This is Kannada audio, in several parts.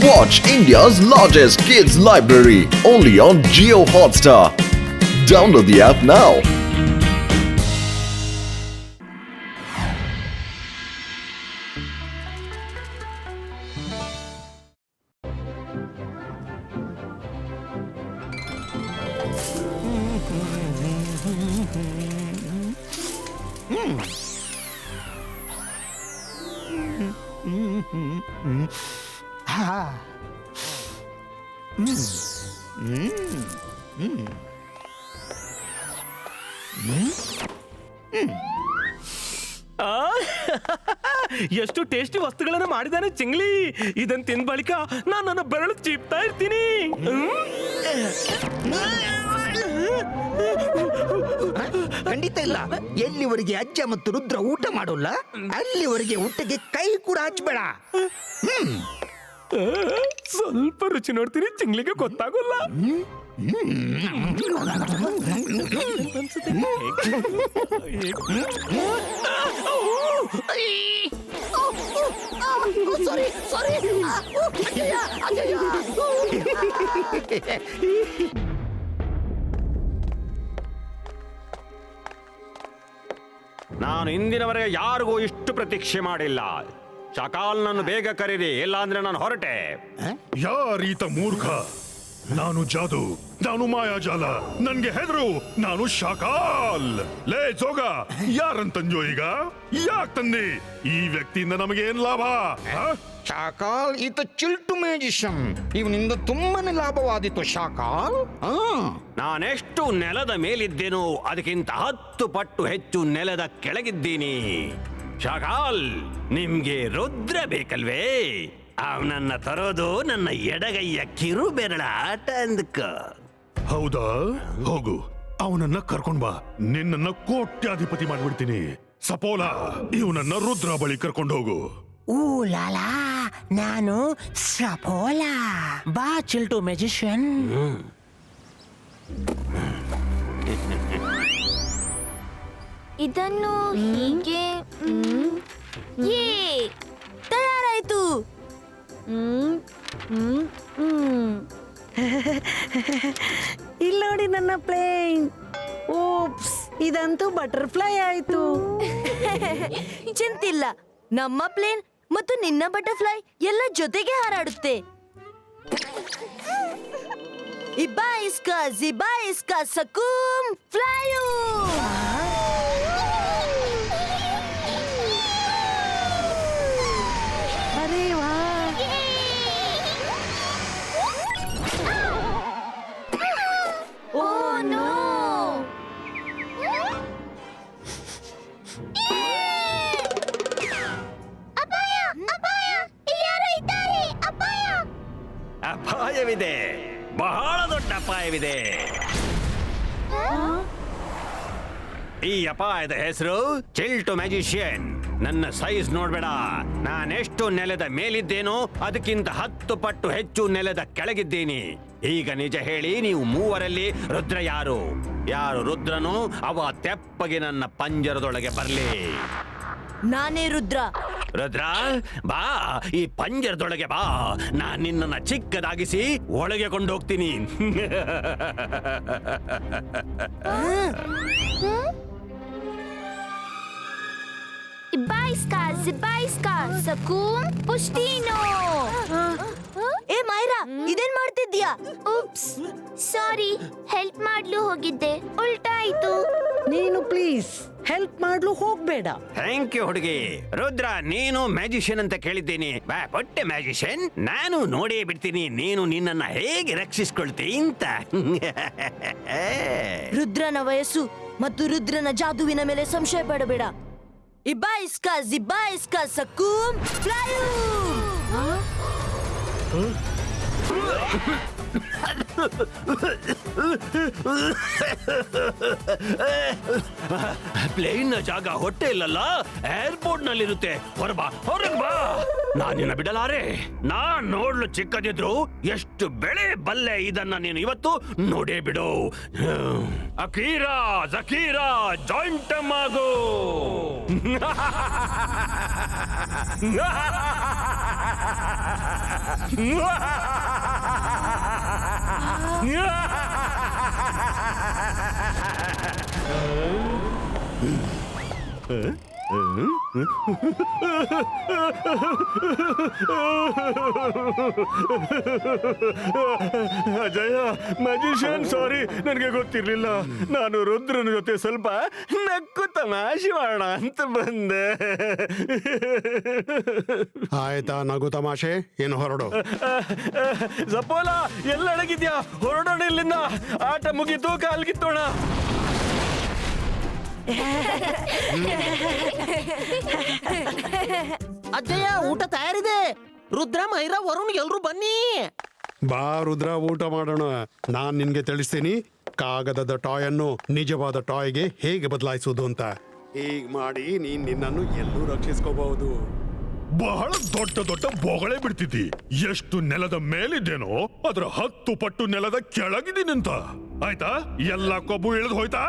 Watch India's largest kids library only on Jio Hotstar. Download the app now. ಎಷ್ಟು ಟೇಸ್ಟಿ ವಸ್ತುಗಳನ್ನು ಮಾಡಿದಾನೆ ಚಿಂಗ್ಲಿ. ಇದನ್ನ ತಿಂದ ಬಳಿಕ ನಾನು ನನ್ನ ಬೆರಳು ಚೀಪ್ತಾ ಇರ್ತೀನಿ. ಖಂಡಿತ ಇಲ್ಲ. ಎಲ್ಲಿವರೆಗೆ ಅಜ್ಜ ಮತ್ತು ರುದ್ರ ಊಟ ಮಾಡೋಲ್ಲ ಅಲ್ಲಿವರೆಗೆ ಊಟಕ್ಕೆ ಕೈ ಕೂಡ ಹಚ್ಚಬೇಡ. ಸ್ವಲ್ಪ ರುಚಿ ನೋಡ್ತೀನಿ, ಚಿಂಗ್ಲಿಗೆ ಗೊತ್ತಾಗೋಲ್ಲ. ನಾನು ಇಂದಿನವರೆಗೆ ಯಾರಿಗೂ ಇಷ್ಟು ಪ್ರತೀಕ್ಷೆ ಮಾಡಿಲ್ಲ. ಶಕಾಲ್ ನನ್ನ ಬೇಗ ಕರೀರಿ, ಇಲ್ಲ ಅಂದ್ರೆ ನಾನು ಹೊರಟೆ. ಯಾರೀತ ಮೂರ್ಖ? ನಾನು ಜಾದು, ನಾನು ಮಾಯಾಜಾಲ, ನನ್ಗೆ ಹೆದರು, ನಾನು ಶಾಕಾಲ್. ಲೇ ಜೋಗ, ಯಾರಂತಂಜೋ ಈಗ? ಯಾಕ್ ತಂದಿ? ಈ ವ್ಯಕ್ತಿಯಿಂದ ನಮಗೆ ಏನ್ ಲಾಭ? ಶಾಕಾಲ್ ಈತ ಚಿಲ್ಟು ಮ್ಯಾಜಿಷಿಯನ್. ಇವನಿಂದ ತುಂಬಾನೇ ಲಾಭವಾದಿತ್ತು ಶಾಕಾಲ್. ನಾನೆಷ್ಟು ನೆಲದ ಮೇಲಿದ್ದೇನೋ ಅದಕ್ಕಿಂತ 10 ಪಟ್ಟು ಹೆಚ್ಚು ನೆಲದ ಕೆಳಗಿದ್ದೀನಿ. ಶಾಕಾಲ್, ನಿಮ್ಗೆ ರುದ್ರ ಬೇಕಲ್ವೇ? ಅವನನ್ನ ತರೋದು ನನ್ನ ಎಡಗೈಯ ಕಿರು ಬೆರಳ ಆಟ ಅಂದಕ್ಕ. ಹೌದಾ? ಹೋಗು, ಅವನನ್ನ ಕರ್ಕೊಂಡ್ ಬಾ. ನಿನ್ನನ್ನ ಕೋಟ್ಯಾಧಿಪತಿ ಮಾಡ್ಬಿಡ್ತೀನಿ. ಸಪೋಲ, ಇವನನ್ನ ರುದ್ರ ಬಳಿ ಕರ್ಕೊಂಡು ಹೋಗು. ಓ ಲಾಲಾ, ನಾನು ಸಪೋಲ. ಬಾ ಚಿಲ್ಟು ಮ್ಯಾಜಿಷಿಯನ್. ಇದನ್ನು ಹೀಗೆ ಯೇ ತಯಾರಾಯ್ತು. ಇಲ್ಲಿ ನೋಡಿ ನನ್ನ ಪ್ಲೇನ್. ಓಪ್ಸ್, ಇದಂತೂ ಬಟರ್ಫ್ಲೈ ಆಯ್ತು. ಚಿಂತಿಲ್ಲ, ನಮ್ಮ ಪ್ಲೇನ್ ಮತ್ತು ನಿನ್ನ ಬಟರ್ಫ್ಲೈ ಎಲ್ಲ ಜೊತೆಗೆ ಹಾರಾಡುತ್ತೆ. ಇಬ್ಬಾ ಇಸ್ಕಾ ಜಿಬಾ ಇಸ್ಕಾ ಸಕೂಮ್ ಫ್ಲೈಯೂ. ಅರೆ ವಾ. Oh no. ಅಪಾಯವಿದೆ, ಬಹಳ ದೊಡ್ಡ ಅಪಾಯವಿದೆ. ಈ ಅಪಾಯದ ಹೆಸರು ಚಿಲ್ಟು ಮ್ಯಾಜಿಷಿಯನ್. ನನ್ನ ಸೈಜ್ ನೋಡ್ಬೇಡ, ನಾನೆಷ್ಟು ನೆಲದ ಮೇಲಿದ್ದೇನೋ ಅದಕ್ಕಿಂತ 10 ಪಟ್ಟು ಹೆಚ್ಚು ನೆಲದ ಕೆಳಗಿದ್ದೀನಿ. ಈಗ ನಿಜ ಹೇಳಿ, ನೀವು ಮೂವರಲ್ಲಿ ರುದ್ರ ಯಾರು? ಯಾರು ರುದ್ರನು ಅವ ತೆಪ್ಪಗೆ ನನ್ನ ಪಂಜರದೊಳಗೆ ಬರ್ಲಿ. ನಾನೇ ರುದ್ರ. ರುದ್ರ, ಬಾ, ಈ ಪಂಜರದೊಳಗೆ ಬಾ. ನಾನ್ ನಿನ್ನನ್ನ ಚಿಕ್ಕದಾಗಿಸಿ ಒಳಗೆ ಕೊಂಡೋಗ್ತೀನಿ. Ibaiska, Zibaiska, Sakum, Pustino. ಏ ಮೈರಾ, ಇದೇನ್ ಮಾಡ್ತಿದ್ಯಾ? ಉಪ್ಸ್, ಸಾರಿ, ಹೆಲ್ಪ್ ಮಾಡ್ಲು ಹೋಗಿದ್ದೆ, ಉಲ್ಟಾ ಆಯ್ತು. ನೀನು ಪ್ಲೀಸ್ ಹೆಲ್ಪ್ ಮಾಡ್ಲು ಹೋಗ್ಬೇಡ. ಥ್ಯಾಂಕ್ ಯು ಹುಡುಗಿ. ರುದ್ರ, ನೀನು ಮ್ಯಾಜಿಷಿಯನ್ ಅಂತ ಕೇಳಿದ್ದೀನಿ. ಬಾ ಪೊಟ್ಟೆ ಮ್ಯಾಜಿಷಿಯನ್, ನಾನು ನೋಡೇ ಬಿಡ್ತೀನಿ ನೀನು ನಿನ್ನನ್ನ ಹೇಗೆ ರಕ್ಷಿಸ್ಕೊಳ್ತೀನಿ ಅಂತ. ರುದ್ರನ ವಯಸ್ಸು ಮತ್ತು ರುದ್ರನ ಜಾದುವಿನ ಮೇಲೆ ಸಂಶಯ ಪಡಬೇಡ. ಇಬಾಯಿಸ್ಕಾ ಜಿಬಾಯಿಸ್ಕಾ ಸಕೂಮ್ ಫ್ಲೈಯೂ. ಪ್ಲೇನ್ ಜಾಗ ಹೊಟ್ಟೆ ಇಲ್ಲಲ್ಲ, ಏರ್ಪೋರ್ಟ್ ನಲ್ಲಿರುತ್ತೆ. ಹೊರಬಾ, ಹೊರಗೆ ಬಾ. ನಾನಿನ್ನ ಬಿಡಲಾರೆ. ನಾನ್ ನೋಡ್ಲು ಚಿಕ್ಕದಿದ್ರು ಎಷ್ಟು ಬೆಳೆ ಬಲ್ಲೆ ಇದನ್ನ ನೀನು ಇವತ್ತು ನೋಡೇ ಬಿಡು. ಅಕೀರಾ ಜಕೀರಾ ಜಾಯಿಂಟ್ ಆಗು. ಅಜಯ ಮ್ಯಾಜಿಷಿಯನ್ ಸಾರಿ, ನನಗೆ ಗೊತ್ತಿರ್ಲಿಲ್ಲ. ನಾನು ರುದ್ರನ ಜೊತೆ ಸ್ವಲ್ಪ ನಕ್ಕು ತಮಾಷೆ ಮಾಡೋಣ ಅಂತ ಬಂದೆ. ಆಯ್ತಾ ನಗು ತಮಾಷೆ, ಏನು ಹೊರಡು. ಸಪೋಲ ಎಲ್ಲ ಅಡಗಿದ್ಯಾ? ಹೊರಡೋಣ ಇಲ್ಲಿಂದ. ಆಟ ಮುಗೀತು, ಕಾಲ್ಗಿತ್ತೋಣ. ಅಜ್ಜಯ್ಯ, ಊಟ ತಯಾರಿದೆ. ರುದ್ರ, ಮೈರಾ, ವರುಣ್ ಎಲ್ರು ಬನ್ನಿ. ಬಾ ರುದ್ರ, ಊಟ ಮಾಡೋಣ. ನಾನ್ ನಿನ್ಗೆ ತಿಳಿಸ್ತೀನಿ ಕಾಗದದ ಟಾಯ್ ಅನ್ನು ನಿಜವಾದ ಟಾಯ್ಗೆ ಹೇಗೆ ಬದಲಾಯಿಸುವುದು ಅಂತ. ಹೀಗ್ ಮಾಡಿ ನೀನ್ ನಿನ್ನನ್ನು ಎಲ್ಲೂ ರಕ್ಷಿಸ್ಕೋಬಹುದು. ಬಹಳ ದೊಡ್ಡ ದೊಡ್ಡ ಬೊಗಳೆ ಬಿಡ್ತಿದ್ದಿ. ಎಷ್ಟು ನೆಲದ ಮೇಲಿದ್ದೇನೋ ಅದರ 10 ಪಟ್ಟು ನೆಲದ ಕೆಳಗಿದ್ದೀನಂತ. ಆಯ್ತಾ? ಎಲ್ಲ ಕೊಬ್ಬು ಇಳಿದು ಹೋಯ್ತಾ?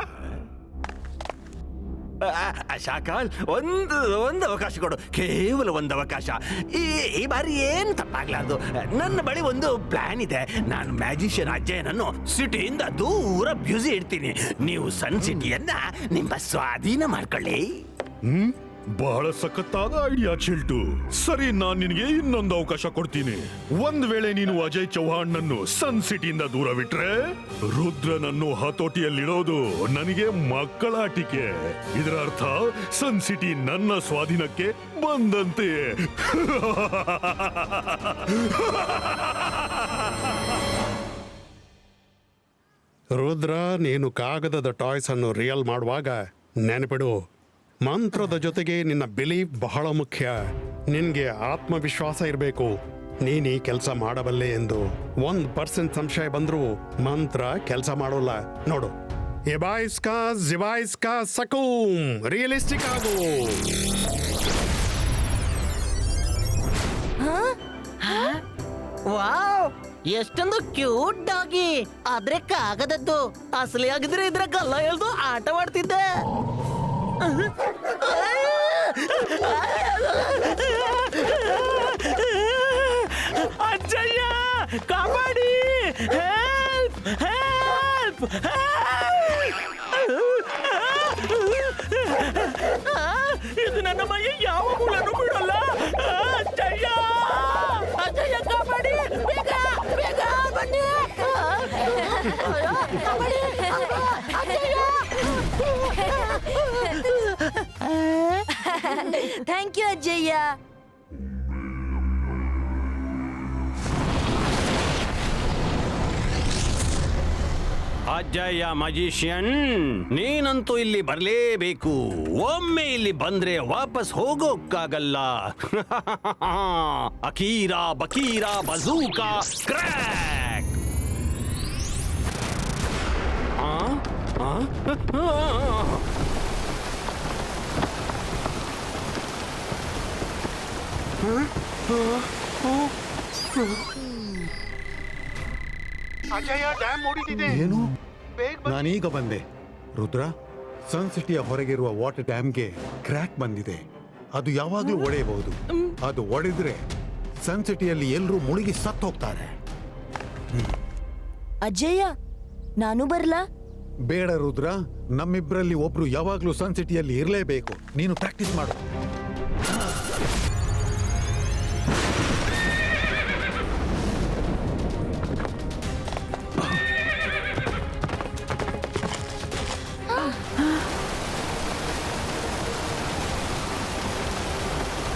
ಶಾಕಾಲ್, ಒಂದು ಅವಕಾಶ ಕೊಡು, ಕೇವಲ ಒಂದು ಅವಕಾಶ. ಈ ಬಾರಿ ಏನ್ ತಪ್ಪಾಗ್ಲಾರ್ದು. ನನ್ನ ಬಳಿ ಒಂದು ಪ್ಲಾನ್ ಇದೆ. ನಾನು ಮ್ಯಾಜಿಷಿಯನ್ ಅಜ್ಜಯ್ಯನನ್ನು ಸಿಟಿಯಿಂದ ದೂರ ಬ್ಯೂಸಿ ಇಡ್ತೀನಿ. ನೀವು ಸನ್ ಸಿಟಿಯನ್ನ ನಿಮ್ಮ ಸ್ವಾಧೀನ ಮಾಡ್ಕೊಳ್ಳಿ. ಬಹಳ ಸಖತ್ತಾದ ಐಡಿಯಾ ಚಿಲ್ಟು. ಸರಿ, ನಾನ್ ನಿನಗೆ ಇನ್ನೊಂದು ಅವಕಾಶ ಕೊಡ್ತೀನಿ. ಒಂದ್ ವೇಳೆ ನೀನು ಅಜಯ್ ಚೌಹಾಣ್ ನನ್ನು ಸನ್ ಸಿಟಿಯಿಂದ ದೂರವಿಟ್ರೆ ರುದ್ರನನ್ನು ಹತೋಟಿಯಲ್ಲಿಡೋದು ನನಗೆ ಮಕ್ಕಳಾಟಿಕೆ. ಇದರ ಅರ್ಥ ಸನ್ ಸಿಟಿ ನನ್ನ ಸ್ವಾಧೀನಕ್ಕೆ ಬಂದಂತೆ. ರುದ್ರ, ನೀನು ಕಾಗದದ ಟಾಯ್ಸ್ ಅನ್ನು ರಿಯಲ್ ಮಾಡುವಾಗ ನೆನಪಿಡು, ಮಂತ್ರದ ಜೊತೆಗೆ ನಿನ್ನ ಬಿಲೀಫ್ ಬಹಳ ಮುಖ್ಯ. ನಿನ್ಗೆ ಆತ್ಮವಿಶ್ವಾಸ ಇರಬೇಕು, ನೀನ್ ಈ ಕೆಲಸ ಮಾಡಬಲ್ಲೆ ಎಂದು. 1% ಸಂಶಯ ಬಂದ್ರೂ ಮಂತ್ರ ಕೆಲಸ ಮಾಡೋಲ್ಲ. ನೋಡು, ಎಬಾಯಿಸ್ಕಾ ಜಿಬಾಯಿಸ್ಕಾ ಸಕೂಮ್, ರಿಯಲಿಸ್ಟಿಕ್ ಆಗು. ವಾವ್, ಎಷ್ಟೊಂದು ಕ್ಯೂಟ್ ಡಾಗಿ. ಆದ್ರೆ ಕಾಗದದ್ದು. ಅಸಲಿ ಆಗಿದ್ರೆ ಇದ್ರ ಗಲ್ಲ ಎಳ್ದು ಆಟವಾಡ್ತಿದ್ದೆ. ಅಜ್ಜಯ್ಯ, ಕಾಪಾಡಿ! ಹೆಲ್ಪ್, ಹೆಲ್ಪ್, ಇದು ನನ್ನ ಮೈ ಯಾವ ಮೂಲನೂ ಬಿಡಲ್ಲ. ಅಜ್ಜಯ್ಯ, ಅಜ್ಜಯ್ಯ, ಕಾಪಾಡಿ! ಬೇಗ ಬೇಗ ಬನ್ನಿ. ಕಾಪಾಡಿ! ಅಜ್ಜಯ್ಯ! ಥ್ಯಾಂಕ್ ಯು ಅಜ್ಜಯ್ಯ. ಅಜ್ಜಯ್ಯ ಮ್ಯಾಜಿಷಿಯನ್, ನೀನಂತೂ ಇಲ್ಲಿ ಬರಲೇಬೇಕು. ಒಮ್ಮೆ ಇಲ್ಲಿ ಬಂದ್ರೆ ವಾಪಸ್ ಹೋಗೋಕ್ಕಾಗಲ್ಲ. ಅಕೀರಾ ಬಕೀರಾ ಬಜೂಕಾ ಕ್ರ್ಯಾಕ್. ಏನು? ನಾನೀಗ ಬಂದೆ. ರುದ್ರ, ಸನ್ ಸಿಟಿಯ ಹೊರಗಿರುವ ವಾಟರ್ ಡ್ಯಾಮ್ಗೆ ಕ್ರ್ಯಾಕ್ ಬಂದಿದೆ. ಅದು ಯಾವಾಗ್ಲೂ ಒಡೆಯಬಹುದು. ಅದು ಒಡೆದ್ರೆ ಸನ್ ಸಿಟಿಯಲ್ಲಿ ಎಲ್ಲರೂ ಮುಳುಗಿ ಸತ್ತು ಹೋಗ್ತಾರೆ. ಅಜ್ಜಯ್ಯ, ನಾನು ಬರ್ಲಾ? ಬೇಡ ರುದ್ರ, ನಮ್ಮಿಬ್ಬರಲ್ಲಿ ಒಬ್ರು ಯಾವಾಗ್ಲೂ ಸನ್ ಸಿಟಿಯಲ್ಲಿ ಇರಲೇಬೇಕು. ನೀನು ಪ್ರಾಕ್ಟೀಸ್ ಮಾಡು.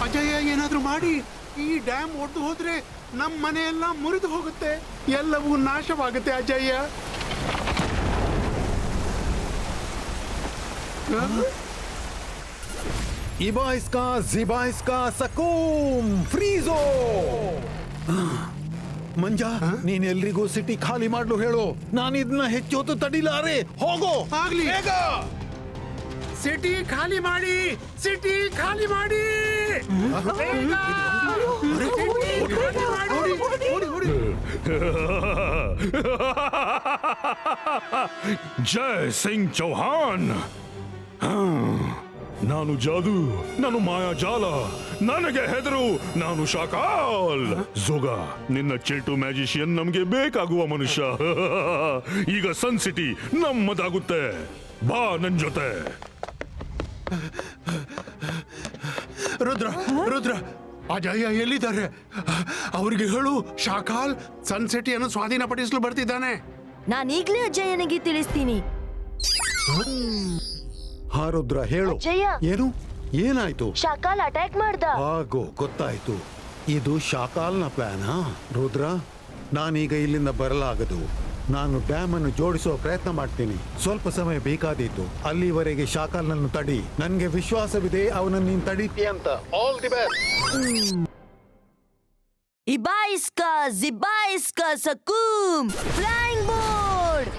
ಅಜಯ, ಏನಾದ್ರೂ ಮಾಡಿ. ಈ ಡ್ಯಾಮ್ ಒಡೆದು ಹೋದ್ರೆ ನಮ್ಮ ಮನೆಯೆಲ್ಲ ಮುರಿದು ಹೋಗುತ್ತೆ, ಎಲ್ಲವೂ ನಾಶವಾಗುತ್ತೆ ಅಜಯ್ಯ. ಇಬಾಯಿಸ್ಕಾ ಜಿಬಾಯಿಸ್ಕಾ ಸಕೂಮ್ ಫ್ರೀಜೋ. ಮಂಜ, ನೀನ್ ಎಲ್ರಿಗೂ ಸಿಟಿ ಖಾಲಿ ಮಾಡ್ಲು ಹೇಳು. ನಾನು ಇದನ್ನ ಹೆಚ್ಚು ಹೊತ್ತು ತಡಿಲಾರೆ. ಹೋಗೋ. ಆಗ್ಲಿ. ಬೇಗ ಸಿಟಿ ಖಾಲಿ ಮಾಡಿ, ಸಿಟಿ ಖಾಲಿ ಮಾಡಿ. ಜೈ ಸಿಂಗ್ ಚೌಹಾನ್. ನಾನು ಜಾದು, ನಾನು ಮಾಯಾಜಾಲ, ನನಗೆ ಹೆದರು, ನಾನು ಶಾಕಾಲ್. ಜೋಗ, ನಿನ್ನ ಚಿಲ್ಟು ಮ್ಯಾಜಿಷಿಯನ್ ನಮ್ಗೆ ಬೇಕಾಗುವ ಮನುಷ್ಯ. ಈಗ ಸನ್ ಸಿಟಿ ನಮ್ಮದಾಗುತ್ತೆ. ಬಾ ನನ್ ಜೊತೆ. ರುದ್ರ ರುದ್ರ ಅಜಯ್ಯ ಎಲ್ಲಿದ್ದಾರೆ? ಅವರಿಗೆ ಹೇಳು, ಶಾಕಾಲ್ ಸನ್ ಸಿಟಿಯನ್ನು ಸ್ವಾಧೀನಪಡಿಸಲು ಬರ್ತಿದ್ದಾನೆ. ನಾನೀಗ್ಲೇ ಅಜಯನಿಗೆ ತಿಳಿಸ್ತೀನಿ. ಹಾ ರುದ್ರ, ಹೇಳು. ಅಜಯ್ಯ. ಏನು? ಏನಾಯ್ತು? ಶಾಕಾಲ್ ಅಟ್ಯಾಕ್ ಮಾಡ್ದ. ಹಾಗೋ, ಗೊತ್ತಾಯ್ತು. ಇದು ಶಾಕಾಲ್ನ ಪ್ಲಾನಾ? ರುದ್ರ, ನಾನೀಗ ಇಲ್ಲಿಂದ ಬರಲಾಗದು. ನಾನು ಡ್ಯಾಮ್ ಅನ್ನು ಜೋಡಿಸುವ ಪ್ರಯತ್ನ ಮಾಡ್ತೀನಿ. ಸ್ವಲ್ಪ ಸಮಯ ಬೇಕಾದೀತು. ಅಲ್ಲಿವರೆಗೆ ಶಾಕಾಲ್ನನ್ನು ತಡಿ. ನನ್ಗೆ ವಿಶ್ವಾಸವಿದೆ ಅವನನ್ನು ನೀನ್ ತಡೀತಿ ಅಂತ. All the best. ಇಬಾಯಿಸ್ಕಾ ಜಿಬಾಯಿಸ್ಕಾ ಸಕೂಮ್ ಫ್ಲೈಯಿಂಗ್ ಬೋರ್ಡ್.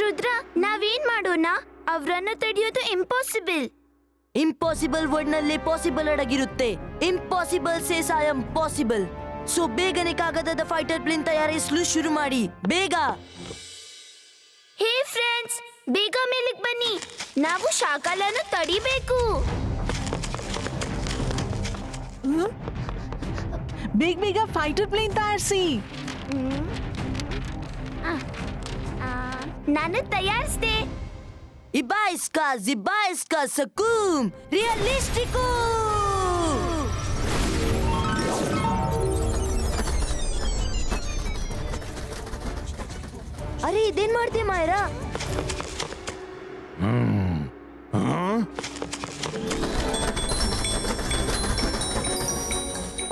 ರುದ್ರ, ನಾವೇನ್ ಮಾಡೋಣ? ಅವ್ರನ್ನ ತಡೆಯೋದು ಇಂಪಾಸಿಬಲ್. ಇಂಪಾಸಿಬಲ್ ವರ್ಡ್ ನಲ್ಲಿ ಪಾಸಿಬಲ್ ಅಡಗಿರುತ್ತೆ. Impossible says I am possible. So ಬೇಗನೆ ಕಾಗದದ ಫೈಟರ್ ಪ್ಲೇನ್ ತಯಾರಿಸಲು ಶುರು ಮಾಡಿ. ಬೇಗ. ಹೇ ಫ್ರೆಂಡ್ಸ್, ಬೇಗ ಮೇಲಕ್ಕೆ ಬನ್ನಿ. ನಾವು ಶಾಕಾಲನ್ನು ತಡಿಬೇಕು. ಬೇಗ ಬೇಗ ಫೈಟರ್ ಪ್ಲೇನ್ ತಯಾರಿಸಿ. ನಾನು ತಯಾರಿಸ್ದೆ. ಇಬಾಯಿಸ್ಕಾ ಜಿಬಾಯಿಸ್ಕಾ ಸಕೂಮ್ ರಿಯಲಿಸ್ಟಿಕು. ಅರೆ, ಇದೇನ್ ಮಾಡ್ತೀಯ ಮಾಯರಾ?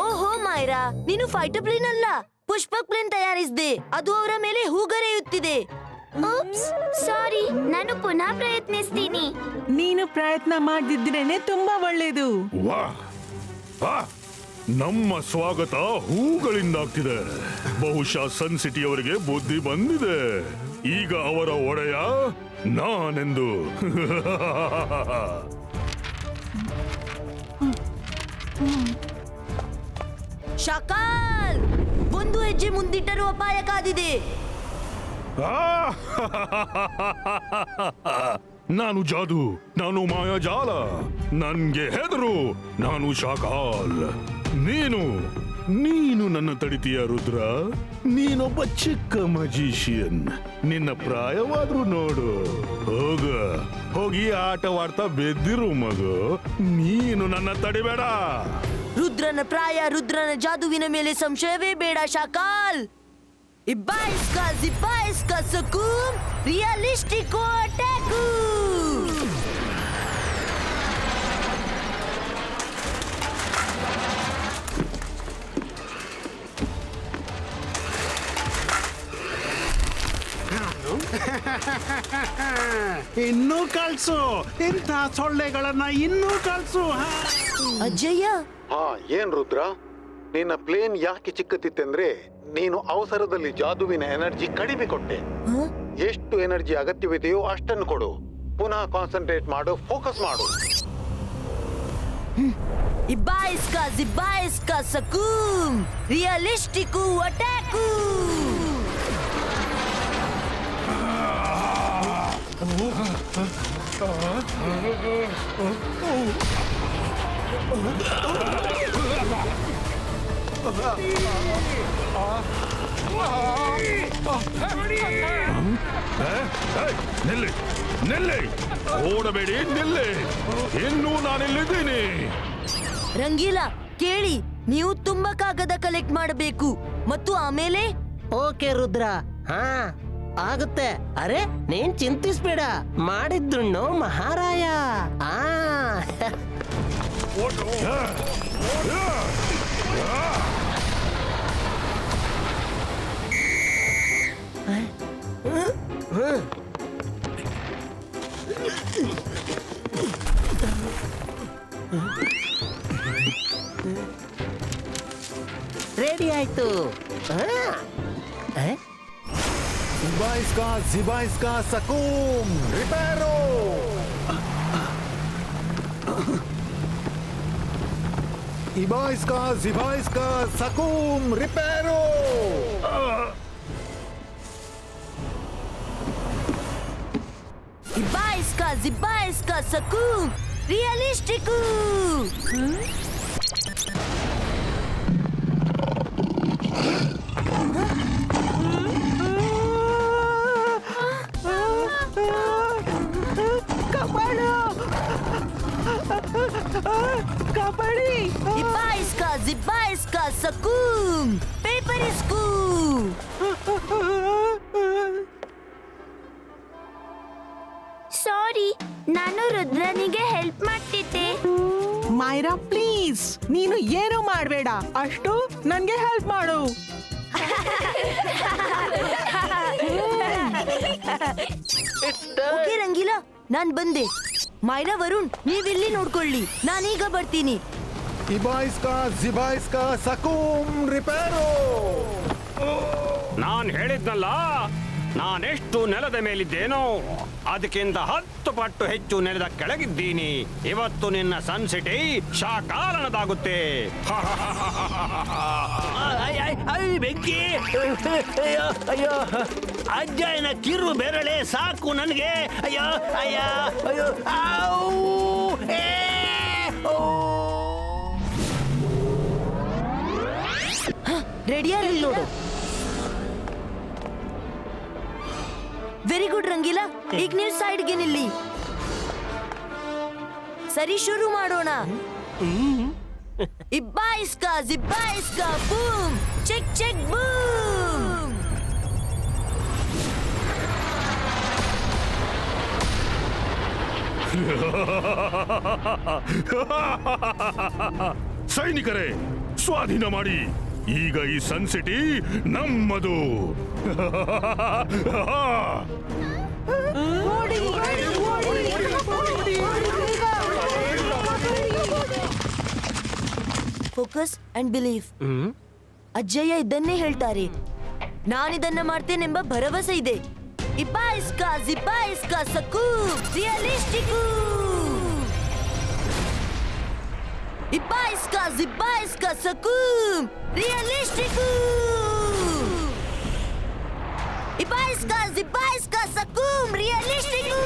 ಓಹೋ ಮಾಯರಾ, ನೀನು ಫೈಟರ್ ಪ್ಲೇನ್ ಅಲ್ಲ, ಪುಷ್ಪಕ್ ಪ್ಲೇನ್ ತಯಾರಿಸಿದೆ. ಅದು ಅವರ ಮೇಲೆ ಹೂಗರೆಯುತ್ತಿದೆ. ಓಪ್ಸ್, ಸಾರಿ. ನಾನು ಪುನಃ ಪ್ರಯತ್ನಿಸ್ತೀನಿ. ನೀನು ಪ್ರಯತ್ನ ಮಾಡದಿದ್ರೇನೆ ತುಂಬಾ ಒಳ್ಳೇದು. ವಾಹ್, ನಮ್ಮ ಸ್ವಾಗತ ಹೂಗಳಿಂದಾಗ್ತಿದೆ. ಬಹುಶಃ ಸನ್ ಸಿಟಿಯವರಿಗೆ ಬುದ್ಧಿ ಬಂದಿದೆ. ಈಗ ಅವರ ಒಡೆಯ ನಾನೆಂದು. ಶಾಕಾಲ್, ಒಂದು ಹೆಜ್ಜೆ ಮುಂದಿಟ್ಟರೂ ಅಪಾಯ ಕಾದಿದೆ. ನಾನು ಜಾದು, ನಾನು ಮಾಯಾಜಾಲ, ನನ್ಗೆ ಹೆದರು, ನಾನು ಶಾಕಾಲ್. ನೀನು ನನ್ನ ತಡಿತೀಯ ರುದ್ರ? ನೀನೊಬ್ಬ ಚಿಕ್ಕ ಮಜಿಷಿಯನ್. ನಿನ್ನ ಪ್ರಾಯವಾದ್ರೂ ನೋಡು. ಹೋಗಿ ಆಟವಾಡ್ತಾ ಬೆದ್ದಿರು ಮಗು. ನೀನು ನನ್ನ ತಡಿಬೇಡ. ರುದ್ರನ ಪ್ರಾಯ, ರುದ್ರನ ಜಾದುವಿನ ಮೇಲೆ ಸಂಶಯವೇ ಬೇಡ ಶಾಕಾಲ್. ಇಬಾಯಿಸ್ಕಾ ಜಿಬಾಯಿಸ್ಕಾ ಸಕೂಮ್ ರಿಯಲಿಸ್ಟಿಕೋ ಅಟ್ಯಾಕು. ಇನ್ನೂ ಕಳ್ಸು, ಇಂಥ ಸೊಳ್ಳೆಗಳನ್ನ ಇನ್ನೂ ಕಳ್ಸು. ಅಜಯ್ಯ, ಹಾ, ಏನ್ ರುದ್ರ? ನಿನ್ನ ಪ್ಲೇನ್ ಯಾಕೆ ಚಿಕ್ಕತಿತ್ತಂದ್ರೆ ನೀನು ಅವಸರದಲ್ಲಿ ಜಾದುವಿನ ಎನರ್ಜಿ ಕಡಿಮೆ ಕೊಟ್ಟೆ. ಎಷ್ಟು ಎನರ್ಜಿ ಅಗತ್ಯವಿದೆಯೋ ಅಷ್ಟನ್ನು ಕೊಡು. ಪುನಃ ಕಾನ್ಸಂಟ್ರೇಟ್ ಮಾಡು, ಫೋಕಸ್ ಮಾಡು. ಇಬಾಯಿಸ್ಕಾ ಜಿಬಾಯಿಸ್ಕಾ ಸಕೂಮ್ ರಿಯಲಿಸ್ಟಿಕು ಅಟ್ಯಾಕು. ನಿಲ್ಲಿ, ಓಡಬೇಡಿ, ನಿಲ್ಲಿ. ಇನ್ನೂ ನಾನಿಲ್ಲಿದ್ದೀನಿ. ರಂಗೀಲಾ, ಕೇಳಿ, ನೀವು ತುಂಬಾ ಕಾಗದ ಕಲೆಕ್ಟ್ ಮಾಡಬೇಕು ಮತ್ತು ಆಮೇಲೆ ಓಕೆ ರುದ್ರ, ಹಾ ಆಗುತ್ತೆ. ಅರೆ, ನೀನ್ ಚಿಂತಿಸ್ಬೇಡ, ಮಾಡಿದ್ದುಣ್ಣು ಮಹಾರಾಯ. ಆ ರೆಡಿ ಆಯ್ತು. Ibaiska, Zibaiska, Sakum, Ripero! Ibaiska, Zibaiska, Sakum, Ripero! Ibaiska, Zibaiska, Sakum, Realistiku! ಕಾಪಾಡಿ Ibaiska, Zibaiska, Sakum, Paperisku! ಸಾರಿ, ನಾನು ರುದ್ರನಿಗೆ ಹೆಲ್ಪ್ ಮಾಡ್ತಿದ್ದೆ. ಮೈರಾ ಪ್ಲೀಸ್ ನೀನು ಏನು ಮಾಡಬೇಡ, ಅಷ್ಟು ನನ್ಗೆ ಹೆಲ್ಪ್ ಮಾಡು. ಓಕೆ ರಂಗೀಲಾ, ನಾನ್ ಬಂದೆ. ಮೈರಾ, ವರುಣ್, ನೀವಿಲ್ಲಿ ನೋಡ್ಕೊಳ್ಳಿ, ನಾನೀಗ ಬರ್ತೀನಿ. Ibaiska, Zibaiska, Sakum, Ripero! ನಾನ್ ಹೇಳಿದ್ನಲ್ಲ, ನಾನೆಷ್ಟು ನೆಲದ ಮೇಲಿದ್ದೇನೋ ಅದಕ್ಕಿಂತ 10 ಪಟ್ಟು ಹೆಚ್ಚು ನೆಲದ ಕೆಳಗಿದ್ದೀನಿ. ಇವತ್ತು ನಿನ್ನ ಸನ್ಸಿಟಿ ಶಾಕಾಲನದಾಗುತ್ತೆ. ಬೆಂಕಿ! ಅಯ್ಯೋ ಅಯ್ಯೋ, ಅಜ್ಜನ ಕಿರು ಬೆರಳೆ ಸಾಕು ನನಗೆ. ಅಯ್ಯೋ ಅಯ್ಯ ಅಯ್ಯೋ, ರೆಡಿಯಾಗಿ ನೋಡು. ವೆರಿ ಗುಡ್ ರಂಗೀಲಾ, ಈಗ ನೀವು ಸೈಡ್ಗೆ ನಿಲ್ಲಿ. ಸರಿ, ಶುರು ಮಾಡೋಣ. ಇಬ್ಬಾಯಿಸ್ಕಾ, ಜಿಬ್ಬಾಯಿಸ್ಕಾ, ಬೂಮ್, ಚೆಕ್ ಚೆಕ್ ಬೂಮ್. ಸೈನಿಕರೇ, ಸ್ವಾಧೀನ ಮಾಡಿ. ಈಗ ಈ ಸನ್ಸಿಟಿ ನಮ್ಮದು. Focus and believe. ಅಜ್ಜಯ್ಯ ಇದನ್ನೇ ಹೇಳ್ತಾರೆ. ನಾನಿದನ್ನ ಮಾಡ್ತೇನೆಂಬ ಭರವಸೆ ಇದೆ. ಇಬ್ಬಾಯಿಸ್ಕಾ, ಜಿಬ್ಬಾಯಿಸ್ಕಾ, ಸಕು, ರಿಯಲಿಸ್ಟಿಕು. Ibaiska, Zibaiska, Sakum, Realistiku. Ibaiska, Zibaiska, Sakum, Realistiku.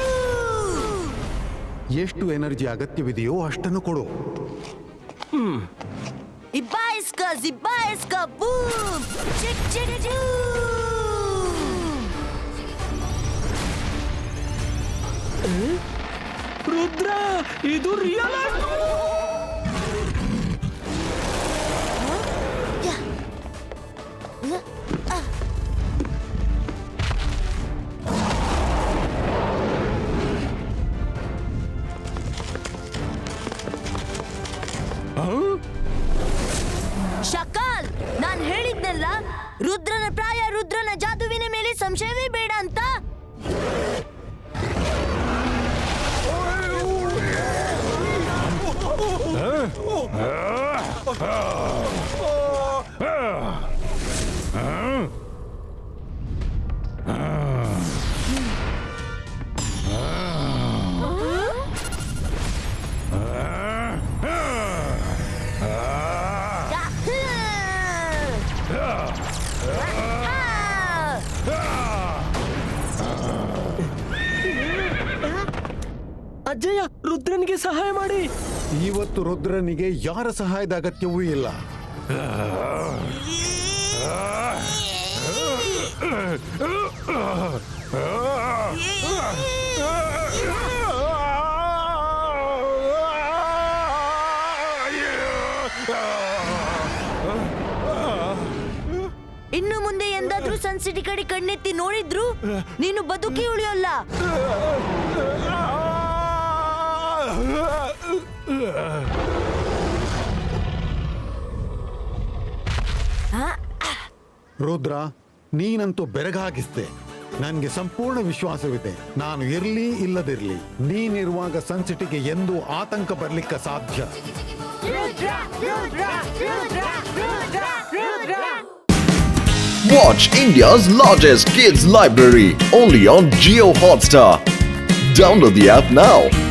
ಎಷ್ಟು ಎನರ್ಜಿ ಅಗತ್ಯವಿದೆಯೋ ಅಷ್ಟನ್ನು ಕೊಡು. Ibaiska, Zibaiska, boom, check check Rudra, ಇದು ರಿಯಲ್. ಶಕಾಲ್, ನಾನ್ ಹೇಳಿದ್ನಲ್ಲ, ರುದ್ರನ ಪ್ರಾಯ, ರುದ್ರನ ಜಾದುವಿನ ಮೇಲೆ ಸಂಶಯವೇ ಬೇಡ ಅಂತ. ಅಜ್ಜಯ್ಯ, ರುದ್ರನಿಗೆ ಸಹಾಯ ಮಾಡಿ. ಇವತ್ತು ರುದ್ರನಿಗೆ ಯಾರ ಸಹಾಯದ ಅಗತ್ಯವೂ ಇಲ್ಲ. ಇನ್ನು ಮುಂದೆ ಎಂದಾದ್ರೂ ಸನ್ಸಿಟಿ ಕಡೆ ಕಣ್ಣೆತ್ತಿ ನೋಡಿದ್ರು ನೀನು ಬದುಕಿ ಉಳಿಯೋಲ್ಲ. ರುದ್ರ, ನೀನಂತೂ ಬೆರಗಾಗಿಸ್ದೆ. ನನಗೆ ಸಂಪೂರ್ಣ ವಿಶ್ವಾಸವಿದೆ. ನಾನು ಇರ್ಲಿ ಇಲ್ಲದಿರ್ಲಿ, ನೀನಿರುವಾಗ ಸನ್ಸಿಟಿಗೆ ಎಂದೂ ಆತಂಕ ಬರ್ಲಿಕ್ಕೆ ಸಾಧ್ಯ. Watch India's largest kids library only on Geo Hotstar. Download the app now.